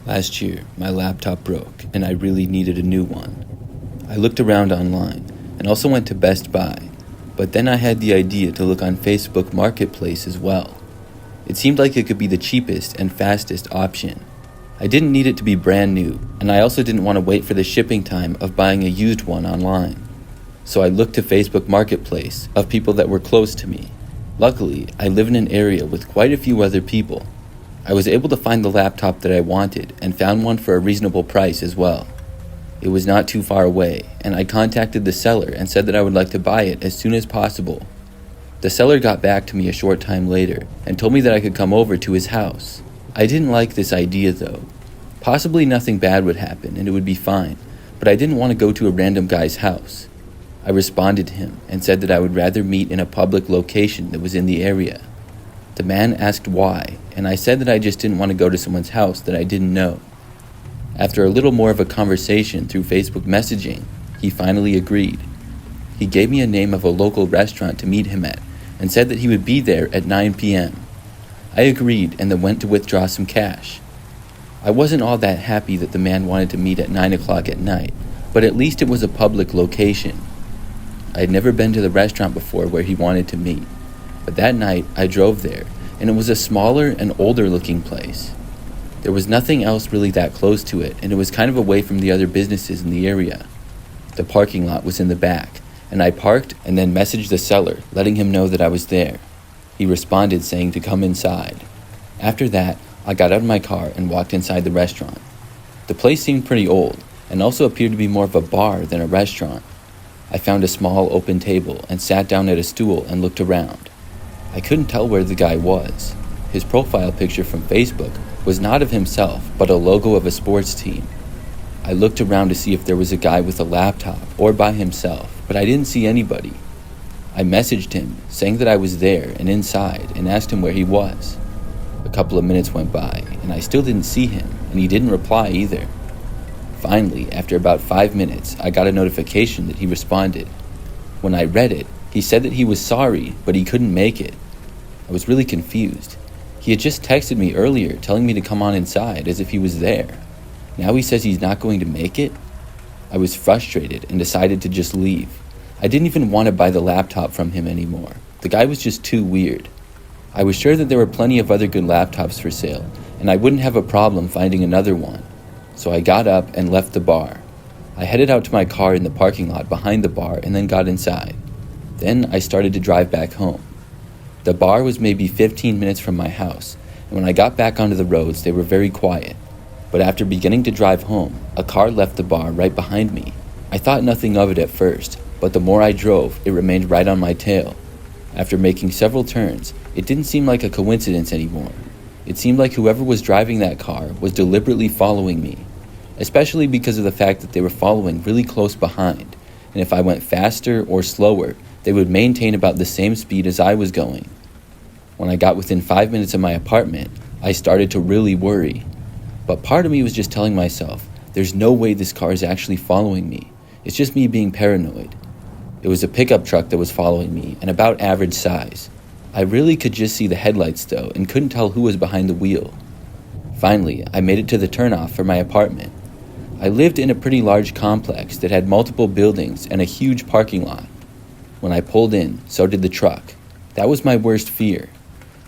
Last year, my laptop broke, and I really needed a new one. I looked around online, and also went to Best Buy, but then I had the idea to look on Facebook Marketplace as well. It seemed like it could be the cheapest and fastest option. I didn't need it to be brand new, and I also didn't want to wait for the shipping time of buying a used one online. So I looked to Facebook Marketplace of people that were close to me. Luckily, I live in an area with quite a few other people. I was able to find the laptop that I wanted and found one for a reasonable price as well. It was not too far away, and I contacted the seller and said that I would like to buy it as soon as possible. The seller got back to me a short time later and told me that I could come over to his house. I didn't like this idea though. Possibly nothing bad would happen and it would be fine, but I didn't want to go to a random guy's house. I responded to him and said that I would rather meet in a public location that was in the area. The man asked why, and I said that I just didn't want to go to someone's house that I didn't know. After a little more of a conversation through Facebook messaging, he finally agreed. He gave me a name of a local restaurant to meet him at and said that he would be there at 9 p.m. I agreed and then went to withdraw some cash. I wasn't all that happy that the man wanted to meet at 9 o'clock at night, but at least it was a public location. I had never been to the restaurant before where he wanted to meet, but that night I drove there, and it was a smaller and older looking place. There was nothing else really that close to it, and it was kind of away from the other businesses in the area. The parking lot was in the back, and I parked and then messaged the seller, letting him know that I was there. He responded saying to come inside. After that, I got out of my car and walked inside the restaurant. The place seemed pretty old, and also appeared to be more of a bar than a restaurant. I found a small open table and sat down at a stool and looked around. I couldn't tell where the guy was. His profile picture from Facebook was not of himself, but a logo of a sports team. I looked around to see if there was a guy with a laptop or by himself, but I didn't see anybody. I messaged him, saying that I was there and inside, and asked him where he was. A couple of minutes went by, and I still didn't see him, and he didn't reply either. Finally, after about 5 minutes, I got a notification that he responded. When I read it, he said that he was sorry, but he couldn't make it. I was really confused. He had just texted me earlier telling me to come on inside as if he was there. Now he says he's not going to make it? I was frustrated and decided to just leave. I didn't even want to buy the laptop from him anymore. The guy was just too weird. I was sure that there were plenty of other good laptops for sale, and I wouldn't have a problem finding another one. So I got up and left the bar. I headed out to my car in the parking lot behind the bar and then got inside. Then I started to drive back home. The bar was maybe 15 minutes from my house, and when I got back onto the roads, they were very quiet. But after beginning to drive home, a car left the bar right behind me. I thought nothing of it at first, but the more I drove, it remained right on my tail. After making several turns, it didn't seem like a coincidence anymore. It seemed like whoever was driving that car was deliberately following me, especially because of the fact that they were following really close behind, and if I went faster or slower, they would maintain about the same speed as I was going. When I got within 5 minutes of my apartment, I started to really worry. But part of me was just telling myself, there's no way this car is actually following me. It's just me being paranoid. It was a pickup truck that was following me, and about average size. I really could just see the headlights though, and couldn't tell who was behind the wheel. Finally, I made it to the turnoff for my apartment. I lived in a pretty large complex that had multiple buildings and a huge parking lot. When I pulled in, so did the truck. That was my worst fear.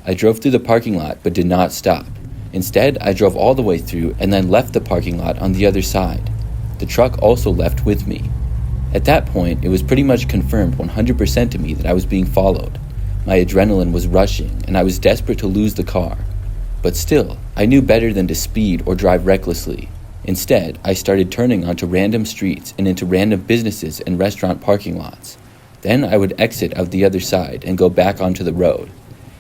I drove through the parking lot but did not stop. Instead, I drove all the way through and then left the parking lot on the other side. The truck also left with me. At that point, it was pretty much confirmed 100% to me that I was being followed. My adrenaline was rushing and I was desperate to lose the car. But still, I knew better than to speed or drive recklessly. Instead, I started turning onto random streets and into random businesses and restaurant parking lots. Then I would exit out the other side and go back onto the road.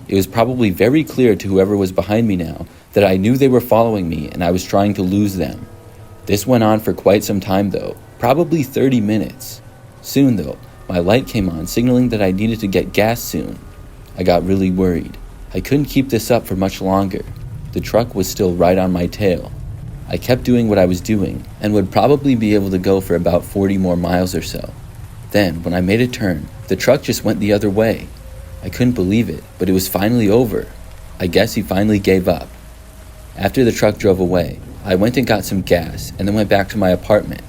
It was probably very clear to whoever was behind me now that I knew they were following me and I was trying to lose them. This went on for quite some time though, probably 30 minutes. Soon though, my light came on signaling that I needed to get gas soon. I got really worried. I couldn't keep this up for much longer. The truck was still right on my tail. I kept doing what I was doing and would probably be able to go for about 40 more miles or so. Then, when I made a turn, the truck just went the other way. I couldn't believe it, but it was finally over. I guess he finally gave up. After the truck drove away, I went and got some gas and then went back to my apartment.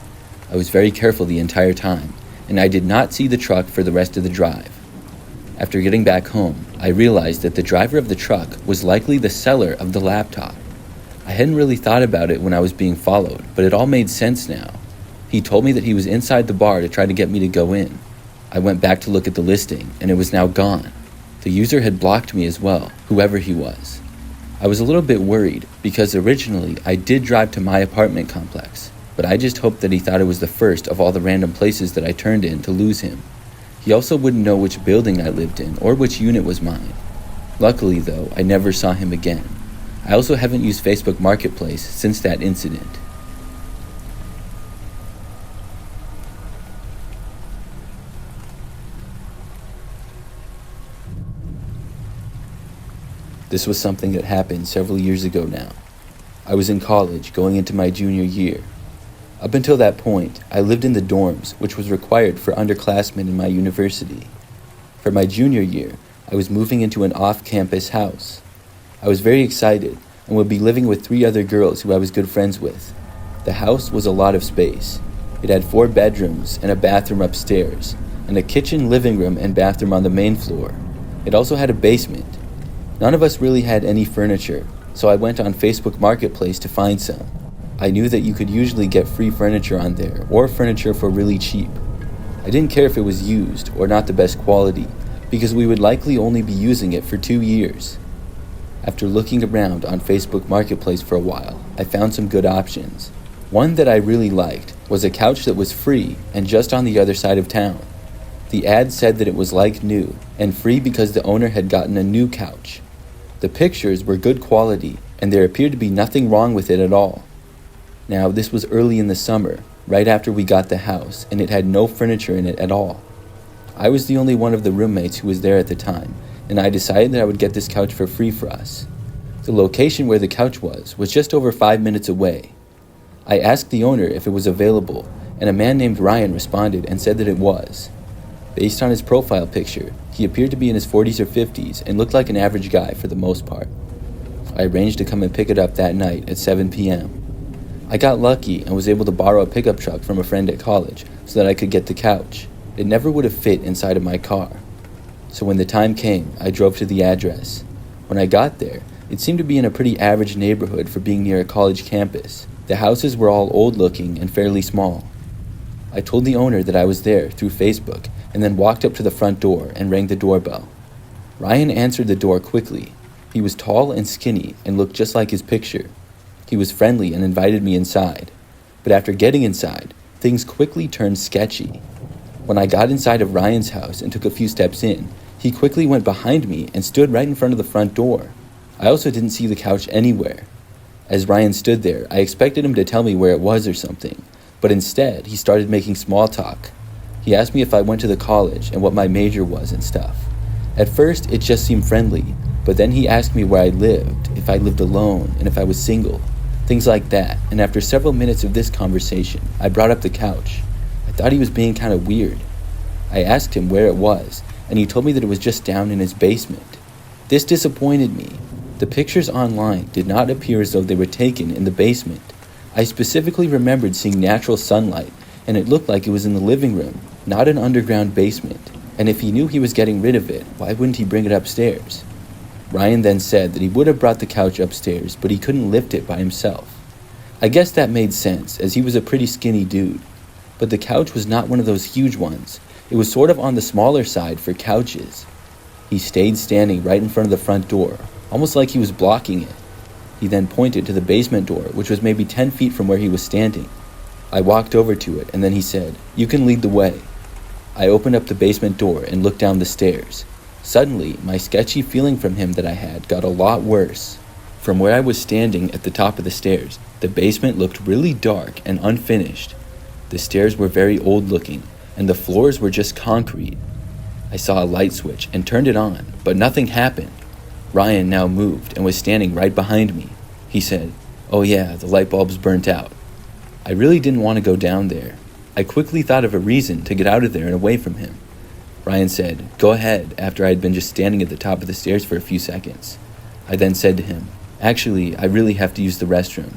I was very careful the entire time, and I did not see the truck for the rest of the drive. After getting back home, I realized that the driver of the truck was likely the seller of the laptop. I hadn't really thought about it when I was being followed, but it all made sense now. He told me that he was inside the bar to try to get me to go in. I went back to look at the listing, and it was now gone. The user had blocked me as well, whoever he was. I was a little bit worried, because originally I did drive to my apartment complex, but I just hoped that he thought it was the first of all the random places that I turned in to lose him. He also wouldn't know which building I lived in or which unit was mine. Luckily though, I never saw him again. I also haven't used Facebook Marketplace since that incident. This was something that happened several years ago now. I was in college, going into my junior year. Up until that point, I lived in the dorms, which was required for underclassmen in my university. For my junior year, I was moving into an off-campus house. I was very excited and would be living with 3 other girls who I was good friends with. The house was a lot of space. It had 4 bedrooms and a bathroom upstairs, and a kitchen, living room, and bathroom on the main floor. It also had a basement. None of us really had any furniture, so I went on Facebook Marketplace to find some. I knew that you could usually get free furniture on there, or furniture for really cheap. I didn't care if it was used or not the best quality, because we would likely only be using it for 2 years. After looking around on Facebook Marketplace for a while, I found some good options. One that I really liked was a couch that was free and just on the other side of town. The ad said that it was like new and free because the owner had gotten a new couch. The pictures were good quality and there appeared to be nothing wrong with it at all. Now, this was early in the summer, right after we got the house, and it had no furniture in it at all. I was the only one of the roommates who was there at the time, and I decided that I would get this couch for free for us. The location where the couch was just over 5 minutes away. I asked the owner if it was available, and a man named Ryan responded and said that it was. Based on his profile picture, he appeared to be in his 40s or 50s and looked like an average guy for the most part. I arranged to come and pick it up that night at 7 p.m. I got lucky and was able to borrow a pickup truck from a friend at college so that I could get the couch. It never would have fit inside of my car. So when the time came, I drove to the address. When I got there, it seemed to be in a pretty average neighborhood for being near a college campus. The houses were all old-looking and fairly small. I told the owner that I was there through Facebook and then walked up to the front door and rang the doorbell. Ryan answered the door quickly. He was tall and skinny and looked just like his picture. He was friendly and invited me inside. But after getting inside, things quickly turned sketchy. When I got inside of Ryan's house and took a few steps in, he quickly went behind me and stood right in front of the front door. I also didn't see the couch anywhere. As Ryan stood there, I expected him to tell me where it was or something, but instead, he started making small talk. He asked me if I went to the college and what my major was and stuff. At first, it just seemed friendly, but then he asked me where I lived, if I lived alone, and if I was single. Things like that, and after several minutes of this conversation, I brought up the couch. I thought he was being kind of weird. I asked him where it was, and he told me that it was just down in his basement. This disappointed me. The pictures online did not appear as though they were taken in the basement. I specifically remembered seeing natural sunlight, and it looked like it was in the living room, not an underground basement. And if he knew he was getting rid of it, why wouldn't he bring it upstairs? Ryan then said that he would have brought the couch upstairs, but he couldn't lift it by himself. I guess that made sense, as he was a pretty skinny dude. But the couch was not one of those huge ones. It was sort of on the smaller side for couches. He stayed standing right in front of the front door, almost like he was blocking it. He then pointed to the basement door, which was maybe 10 feet from where he was standing. I walked over to it, and then he said, "You can lead the way." I opened up the basement door and looked down the stairs. Suddenly, my sketchy feeling from him that I had got a lot worse. From where I was standing at the top of the stairs, the basement looked really dark and unfinished. The stairs were very old-looking, and the floors were just concrete. I saw a light switch and turned it on, but nothing happened. Ryan now moved and was standing right behind me. He said, "Oh yeah, the light bulb's burnt out." I really didn't want to go down there. I quickly thought of a reason to get out of there and away from him. Ryan said, "Go ahead," after I had been just standing at the top of the stairs for a few seconds. I then said to him, "Actually, I really have to use the restroom."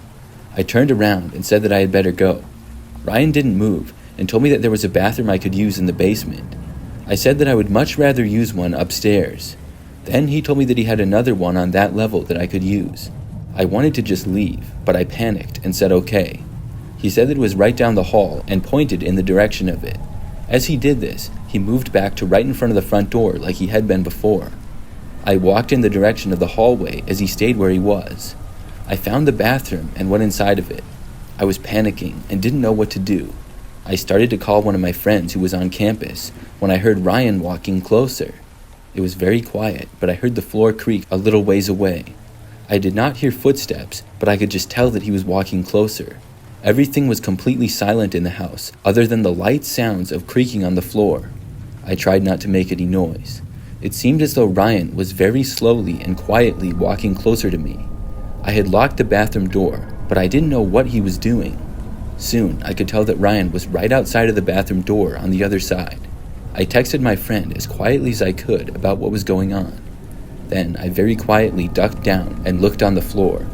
I turned around and said that I had better go. Ryan didn't move and told me that there was a bathroom I could use in the basement. I said that I would much rather use one upstairs. Then he told me that he had another one on that level that I could use. I wanted to just leave, but I panicked and said okay. He said that it was right down the hall and pointed in the direction of it. As he did this, he moved back to right in front of the front door like he had been before. I walked in the direction of the hallway as he stayed where he was. I found the bathroom and went inside of it. I was panicking and didn't know what to do. I started to call one of my friends who was on campus when I heard Ryan walking closer. It was very quiet, but I heard the floor creak a little ways away. I did not hear footsteps, but I could just tell that he was walking closer. Everything was completely silent in the house, other than the light sounds of creaking on the floor. I tried not to make any noise. It seemed as though Ryan was very slowly and quietly walking closer to me. I had locked the bathroom door, but I didn't know what he was doing. Soon, I could tell that Ryan was right outside of the bathroom door on the other side. I texted my friend as quietly as I could about what was going on. Then, I very quietly ducked down and looked on the floor.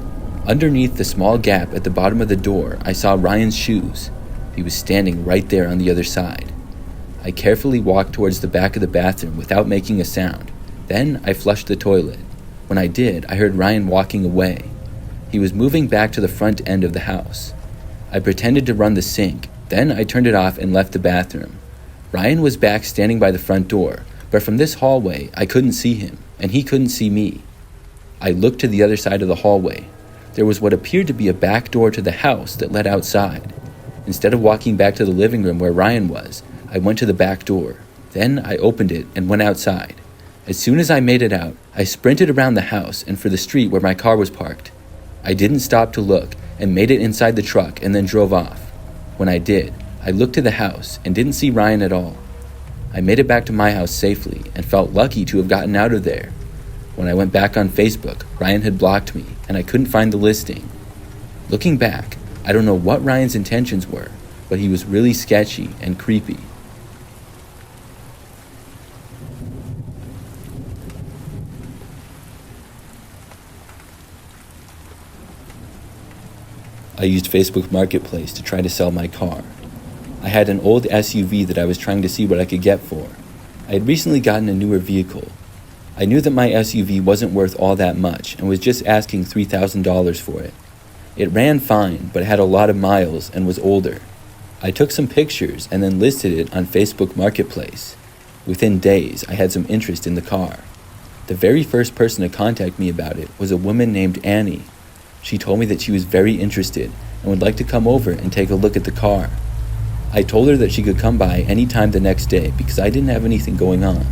Underneath the small gap at the bottom of the door, I saw Ryan's shoes. He was standing right there on the other side. I carefully walked towards the back of the bathroom without making a sound. Then, I flushed the toilet. When I did, I heard Ryan walking away. He was moving back to the front end of the house. I pretended to run the sink. Then I turned it off and left the bathroom. Ryan was back standing by the front door, but from this hallway, I couldn't see him, and he couldn't see me. I looked to the other side of the hallway. There was what appeared to be a back door to the house that led outside. Instead of walking back to the living room where Ryan was, I went to the back door. Then I opened it and went outside. As soon as I made it out, I sprinted around the house and for the street where my car was parked. I didn't stop to look and made it inside the truck and then drove off. When I did, I looked to the house and didn't see Ryan at all. I made it back to my house safely and felt lucky to have gotten out of there. When I went back on Facebook, Ryan had blocked me and I couldn't find the listing. Looking back, I don't know what Ryan's intentions were, but he was really sketchy and creepy. I used Facebook Marketplace to try to sell my car. I had an old SUV that I was trying to see what I could get for. I had recently gotten a newer vehicle. I knew that my SUV wasn't worth all that much and was just asking $3,000 for it. It ran fine, but had a lot of miles and was older. I took some pictures and then listed it on Facebook Marketplace. Within days, I had some interest in the car. The very first person to contact me about it was a woman named Annie. She told me that she was very interested and would like to come over and take a look at the car. I told her that she could come by any time the next day because I didn't have anything going on.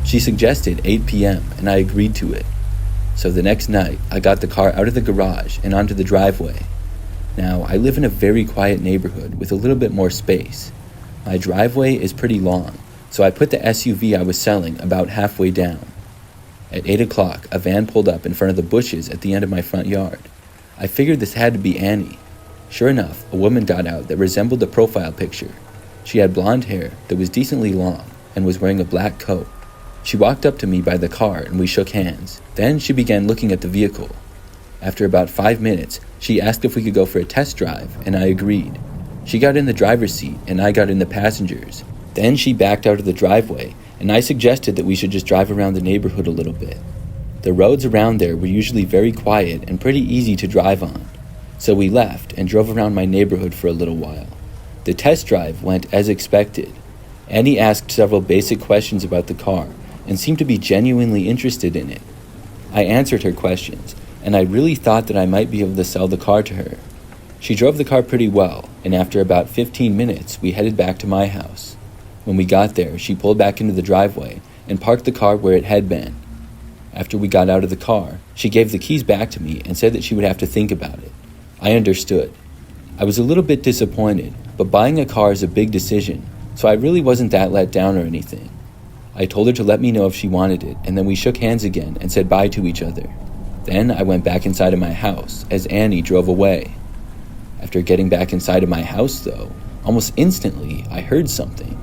She suggested 8 p.m. and I agreed to it. So the next night, I got the car out of the garage and onto the driveway. Now, I live in a very quiet neighborhood with a little bit more space. My driveway is pretty long, so I put the SUV I was selling about halfway down. At 8 o'clock, a van pulled up in front of the bushes at the end of my front yard. I figured this had to be Annie. Sure enough, a woman got out that resembled the profile picture. She had blonde hair that was decently long and was wearing a black coat. She walked up to me by the car and we shook hands. Then she began looking at the vehicle. After about 5 minutes, she asked if we could go for a test drive, and I agreed. She got in the driver's seat and I got in the passenger's. Then she backed out of the driveway, and I suggested that we should just drive around the neighborhood a little bit. The roads around there were usually very quiet and pretty easy to drive on. So we left and drove around my neighborhood for a little while. The test drive went as expected. Annie asked several basic questions about the car and seemed to be genuinely interested in it. I answered her questions, and I really thought that I might be able to sell the car to her. She drove the car pretty well, and after about 15 minutes, we headed back to my house. When we got there, she pulled back into the driveway and parked the car where it had been. After we got out of the car, she gave the keys back to me and said that she would have to think about it. I understood. I was a little bit disappointed, but buying a car is a big decision, so I really wasn't that let down or anything. I told her to let me know if she wanted it, and then we shook hands again and said bye to each other. Then I went back inside of my house as Annie drove away. After getting back inside of my house, though, almost instantly I heard something.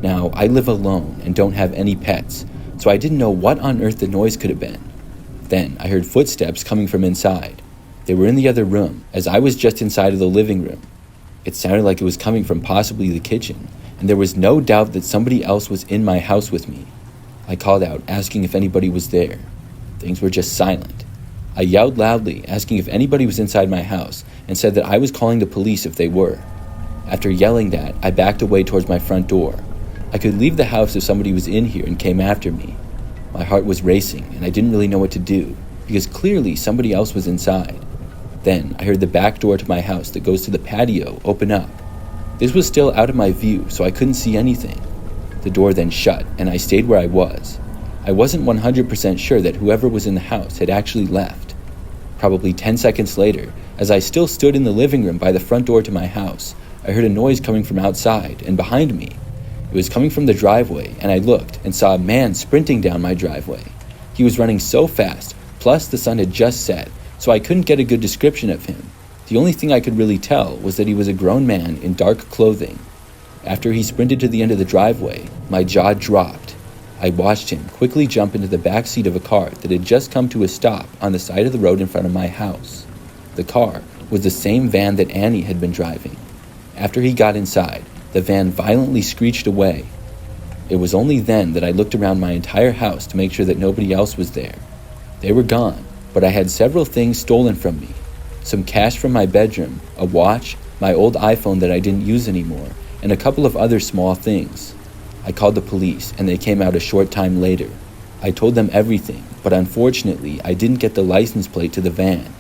Now, I live alone and don't have any pets, so I didn't know what on earth the noise could have been. Then I heard footsteps coming from inside. They were in the other room, as I was just inside of the living room. It sounded like it was coming from possibly the kitchen, and there was no doubt that somebody else was in my house with me. I called out, asking if anybody was there. Things were just silent. I yelled loudly, asking if anybody was inside my house, and said that I was calling the police if they were. After yelling that, I backed away towards my front door. I could leave the house if somebody was in here and came after me. My heart was racing, and I didn't really know what to do, because clearly somebody else was inside. Then I heard the back door to my house that goes to the patio open up. This was still out of my view, so I couldn't see anything. The door then shut, and I stayed where I was. I wasn't 100% sure that whoever was in the house had actually left. Probably 10 seconds later, as I still stood in the living room by the front door to my house, I heard a noise coming from outside and behind me. It was coming from the driveway, and I looked and saw a man sprinting down my driveway. He was running so fast, plus the sun had just set, so I couldn't get a good description of him. The only thing I could really tell was that he was a grown man in dark clothing. After he sprinted to the end of the driveway, my jaw dropped. I watched him quickly jump into the back seat of a car that had just come to a stop on the side of the road in front of my house. The car was the same van that Annie had been driving. After he got inside, the van violently screeched away. It was only then that I looked around my entire house to make sure that nobody else was there. They were gone, but I had several things stolen from me. Some cash from my bedroom, a watch, my old iPhone that I didn't use anymore, and a couple of other small things. I called the police, and they came out a short time later. I told them everything, but unfortunately, I didn't get the license plate to the van.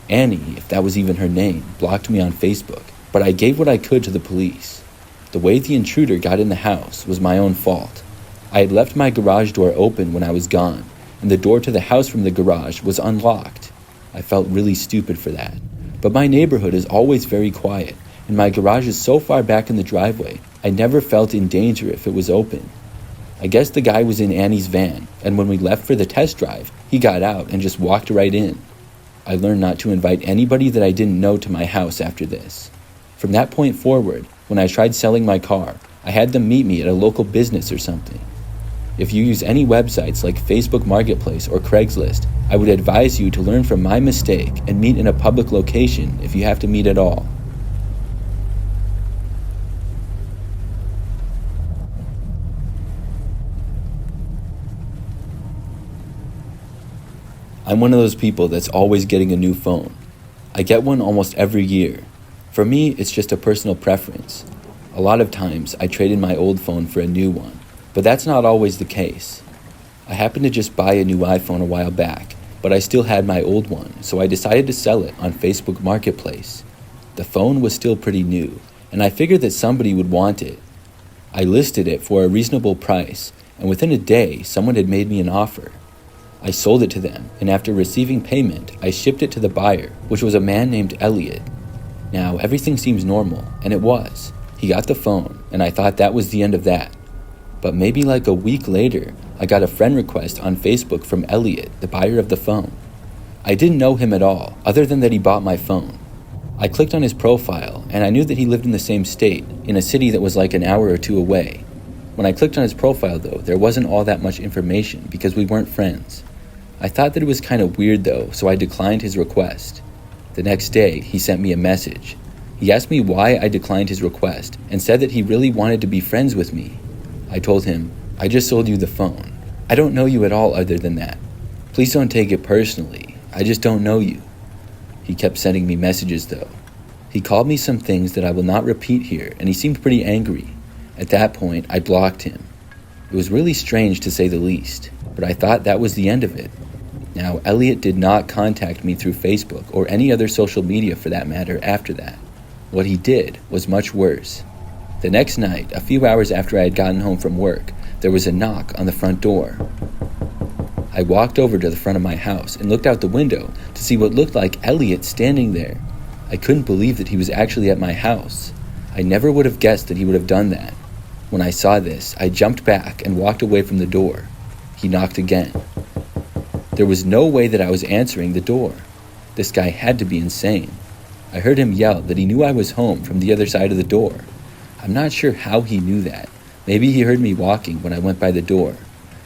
Annie, if that was even her name, blocked me on Facebook, but I gave what I could to the police. The way the intruder got in the house was my own fault. I had left my garage door open when I was gone, and the door to the house from the garage was unlocked. I felt really stupid for that. But my neighborhood is always very quiet, and my garage is so far back in the driveway, I never felt in danger if it was open. I guess the guy was in Annie's van, and when we left for the test drive, he got out and just walked right in. I learned not to invite anybody that I didn't know to my house after this. From that point forward, when I tried selling my car, I had them meet me at a local business or something. If you use any websites like Facebook Marketplace or Craigslist, I would advise you to learn from my mistake and meet in a public location if you have to meet at all. I'm one of those people that's always getting a new phone. I get one almost every year. For me, it's just a personal preference. A lot of times, I trade in my old phone for a new one, but that's not always the case. I happened to just buy a new iPhone a while back, but I still had my old one, so I decided to sell it on Facebook Marketplace. The phone was still pretty new, and I figured that somebody would want it. I listed it for a reasonable price, and within a day, someone had made me an offer. I sold it to them, and after receiving payment, I shipped it to the buyer, which was a man named Elliot. Now, everything seems normal, and it was. He got the phone, and I thought that was the end of that. But maybe like a week later, I got a friend request on Facebook from Elliot, the buyer of the phone. I didn't know him at all, other than that he bought my phone. I clicked on his profile, and I knew that he lived in the same state, in a city that was like an hour or two away. When I clicked on his profile, though, there wasn't all that much information because we weren't friends. I thought that it was kind of weird, though, so I declined his request. The next day, he sent me a message. He asked me why I declined his request and said that he really wanted to be friends with me. I told him, "I just sold you the phone. I don't know you at all other than that. Please don't take it personally. I just don't know you." He kept sending me messages, though. He called me some things that I will not repeat here, and he seemed pretty angry. At that point, I blocked him. It was really strange to say the least, but I thought that was the end of it. Now, Elliot did not contact me through Facebook or any other social media for that matter after that. What he did was much worse. The next night, a few hours after I had gotten home from work, there was a knock on the front door. I walked over to the front of my house and looked out the window to see what looked like Elliot standing there. I couldn't believe that he was actually at my house. I never would have guessed that he would have done that. When I saw this, I jumped back and walked away from the door. He knocked again. There was no way that I was answering the door. This guy had to be insane. I heard him yell that he knew I was home from the other side of the door. I'm not sure how he knew that. Maybe he heard me walking when I went by the door.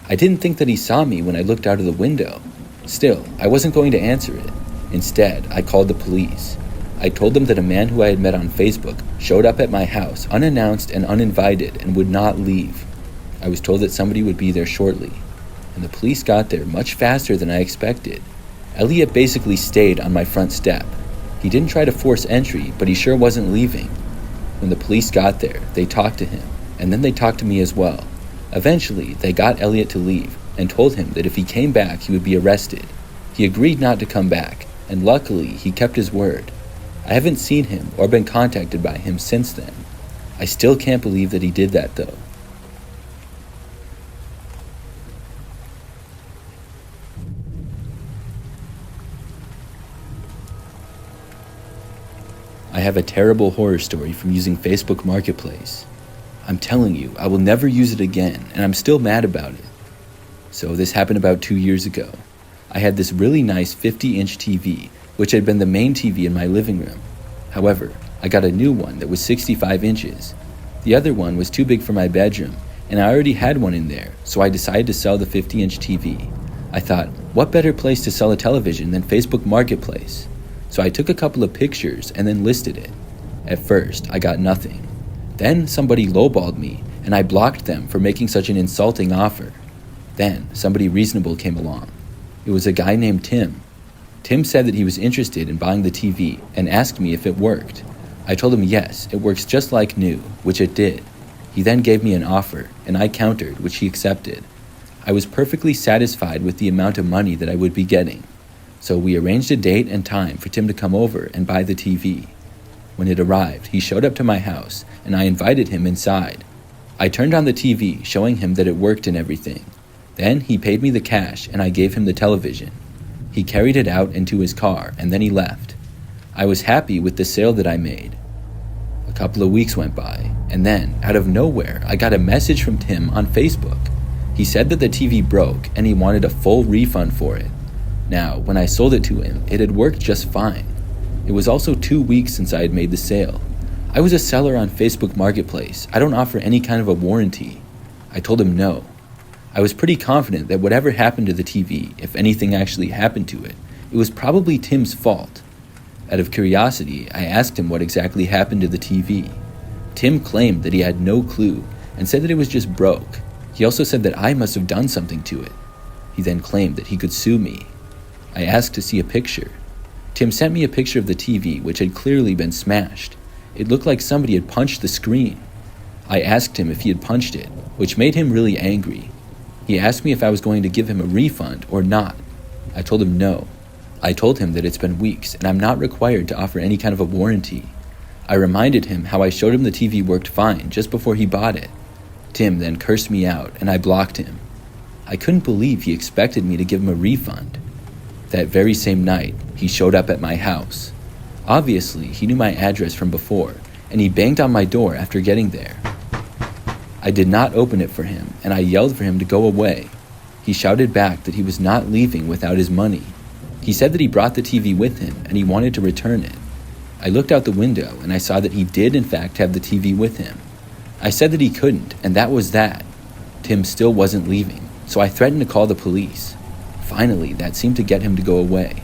I didn't think that he saw me when I looked out of the window. Still, I wasn't going to answer it. Instead, I called the police. I told them that a man who I had met on Facebook showed up at my house unannounced and uninvited and would not leave. I was told that somebody would be there shortly, and the police got there much faster than I expected. Elliot basically stayed on my front step. He didn't try to force entry, but he sure wasn't leaving. When the police got there, they talked to him, and then they talked to me as well. Eventually, they got Elliot to leave and told him that if he came back, he would be arrested. He agreed not to come back, and luckily, he kept his word. I haven't seen him or been contacted by him since then. I still can't believe that he did that, though. I have a terrible horror story from using Facebook Marketplace. I'm telling you, I will never use it again, and I'm still mad about it. So this happened about 2 years ago. I had this really nice 50-inch TV, which had been the main TV in my living room. However, I got a new one that was 65 inches. The other one was too big for my bedroom, and I already had one in there, so I decided to sell the 50-inch TV. I thought, what better place to sell a television than Facebook Marketplace? So I took a couple of pictures and then listed it. At first, I got nothing. Then somebody lowballed me, and I blocked them for making such an insulting offer. Then somebody reasonable came along. It was a guy named Tim. Tim said that he was interested in buying the TV and asked me if it worked. I told him yes, it works just like new, which it did. He then gave me an offer, and I countered, which he accepted. I was perfectly satisfied with the amount of money that I would be getting. So we arranged a date and time for Tim to come over and buy the TV. When it arrived, he showed up to my house, and I invited him inside. I turned on the TV, showing him that it worked and everything. Then he paid me the cash, and I gave him the television. He carried it out into his car, and then he left. I was happy with the sale that I made. A couple of weeks went by, and then, out of nowhere, I got a message from Tim on Facebook. He said that the TV broke, and he wanted a full refund for it. Now, when I sold it to him, it had worked just fine. It was also 2 weeks since I had made the sale. I was a seller on Facebook Marketplace. I don't offer any kind of a warranty. I told him no. I was pretty confident that whatever happened to the TV, if anything actually happened to it, it was probably Tim's fault. Out of curiosity, I asked him what exactly happened to the TV. Tim claimed that he had no clue and said that it was just broke. He also said that I must have done something to it. He then claimed that he could sue me. I asked to see a picture. Tim sent me a picture of the TV, which had clearly been smashed. It looked like somebody had punched the screen. I asked him if he had punched it, which made him really angry. He asked me if I was going to give him a refund or not. I told him no. I told him that it's been weeks and I'm not required to offer any kind of a warranty. I reminded him how I showed him the TV worked fine just before he bought it. Tim then cursed me out and I blocked him. I couldn't believe he expected me to give him a refund. That very same night, he showed up at my house. Obviously, he knew my address from before, and he banged on my door after getting there. I did not open it for him, and I yelled for him to go away. He shouted back that he was not leaving without his money. He said that he brought the TV with him, and he wanted to return it. I looked out the window, and I saw that he did in fact have the TV with him. I said that he couldn't, and that was that. Tim still wasn't leaving, so I threatened to call the police. Finally, that seemed to get him to go away.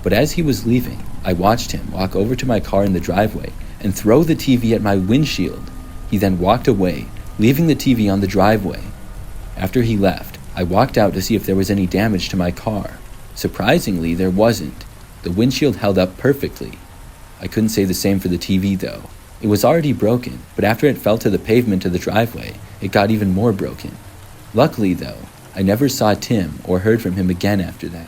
But as he was leaving, I watched him walk over to my car in the driveway and throw the TV at my windshield. He then walked away, leaving the TV on the driveway. After he left, I walked out to see if there was any damage to my car. Surprisingly, there wasn't. The windshield held up perfectly. I couldn't say the same for the TV though. It was already broken, but after it fell to the pavement of the driveway, it got even more broken. Luckily though, I never saw Tim or heard from him again after that.